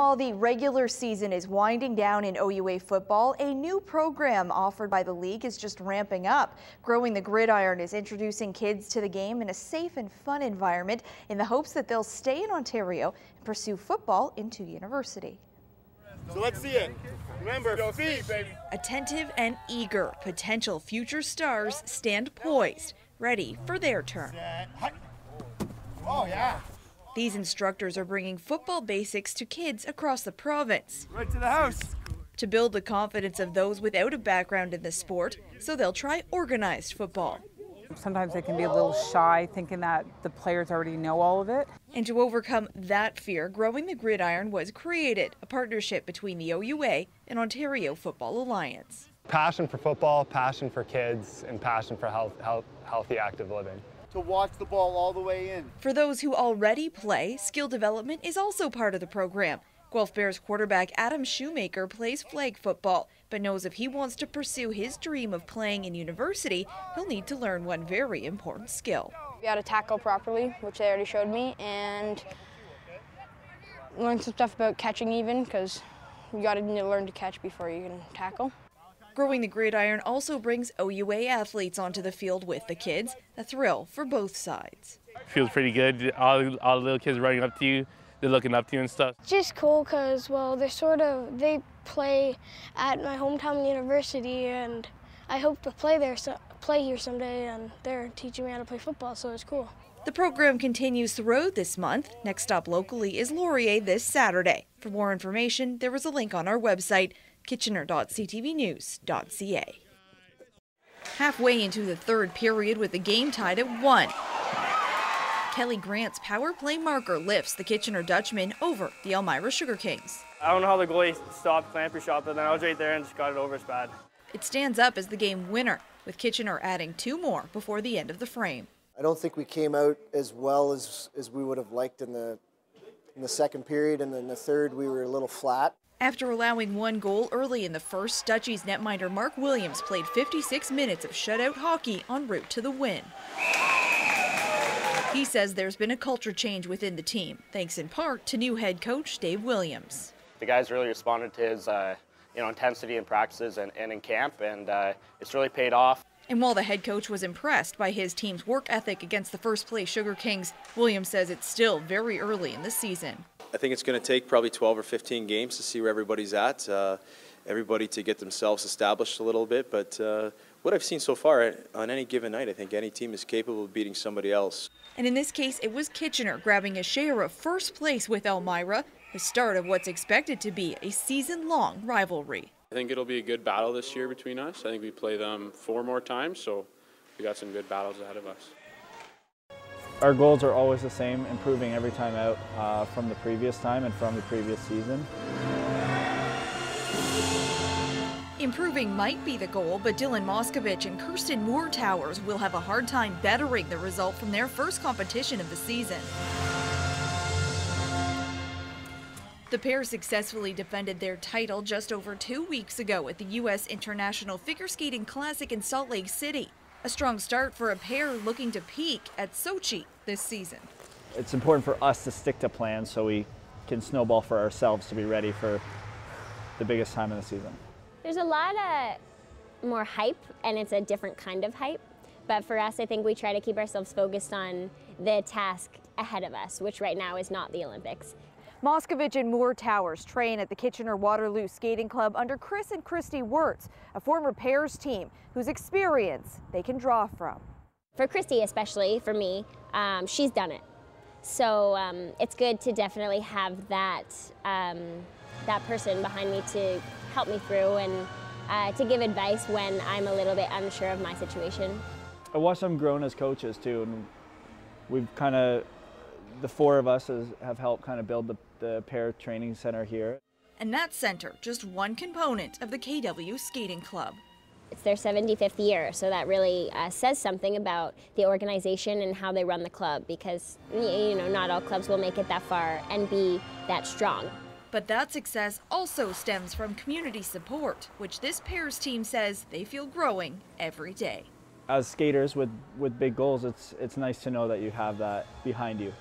While the regular season is winding down in OUA football, a new program offered by the league is just ramping up. Growing the Gridiron is introducing kids to the game in a safe and fun environment in the hopes that they'll stay in Ontario and pursue football into university. So let's see it. Remember, feet, baby. Attentive and eager, potential future stars stand poised, ready for their turn. Oh, yeah. These instructors are bringing football basics to kids across the province. Right to the house. To build the confidence of those without a background in the sport, so they'll try organized football. Sometimes they can be a little shy, thinking that the players already know all of it. And to overcome that fear, Growing the Gridiron was created, a partnership between the OUA and Ontario Football Alliance. Passion for football, passion for kids, and passion for healthy, active living. To watch the ball all the way in. For those who already play, skill development is also part of the program. Guelph Bears quarterback Adam Shoemaker plays flag football, but knows if he wants to pursue his dream of playing in university, he'll need to learn one very important skill. We got to tackle properly, which they already showed me, and learn some stuff about catching even, because you got to learn to catch before you can tackle. Growing the Gridiron also brings OUA athletes onto the field with the kids, a thrill for both sides. Feels pretty good. All the little kids running up to you, they're looking up to you and stuff. Just cool because, well, they play at my hometown university, and I hope to play here someday, and they're teaching me how to play football, so it's cool. The program continues throughout this month. Next stop locally is Laurier this Saturday. For more information, there is a link on our website, kitchener.ctvnews.ca. Halfway into the third period with the game tied at 1. Kelly Grant's power play marker lifts the Kitchener Dutchman over the Elmira Sugar Kings. I don't know how the goalie stopped Clamper's shot, but then I was right there and just got it over as bad. It stands up as the game winner, with Kitchener adding 2 more before the end of the frame. I don't think we came out as well as we would have liked in the second period, and then the third we were a little flat. After allowing 1 goal early in the first, Dutchies netminder Mark Williams played 56 minutes of shutout hockey en route to the win. He says there's been a culture change within the team, thanks in part to new head coach Dave Williams. The guys really responded to his intensity in practices and in camp, and it's really paid off. And while the head coach was impressed by his team's work ethic against the first-place Sugar Kings, Williams says it's still very early in the season. I think it's going to take probably 12 or 15 games to see where everybody's at, everybody to get themselves established a little bit. But what I've seen so far on any given night, I think any team is capable of beating somebody else. And in this case, it was Kitchener grabbing a share of first place with Elmira, the start of what's expected to be a season-long rivalry. I think it'll be a good battle this year between us. I think we play them 4 more times, so we got some good battles ahead of us. Our goals are always the same, improving every time out from the previous time and from the previous season. Improving might be the goal, but Dylan Moskovich and Kirsten Moore-Towers will have a hard time bettering the result from their first competition of the season. The pair successfully defended their title just over 2 weeks ago at the U.S. International Figure Skating Classic in Salt Lake City. A strong start for a pair looking to peak at Sochi this season. It's important for us to stick to plans so we can snowball for ourselves to be ready for the biggest time of the season. There's a lot more hype, and it's a different kind of hype. But for us, I think we try to keep ourselves focused on the task ahead of us, which right now is not the Olympics. Moskovich and Moore-Towers train at the Kitchener-Waterloo Skating Club under Chris and Christy Wirtz, a former pairs team whose experience they can draw from. For Christy, especially, for me, she's done it. So it's good to definitely have that person behind me to help me through and to give advice when I'm a little bit unsure of my situation. I watched them grown as coaches too, and we've kind of, the 4 of us have helped kind of build the pair training center here. And that center, just one component of the KW Skating Club. It's their 75th year, so that really says something about the organization and how they run the club, because not all clubs will make it that far and be that strong. But that success also stems from community support, which this pairs team says they feel growing every day. As skaters with big goals, it's nice to know that you have that behind you.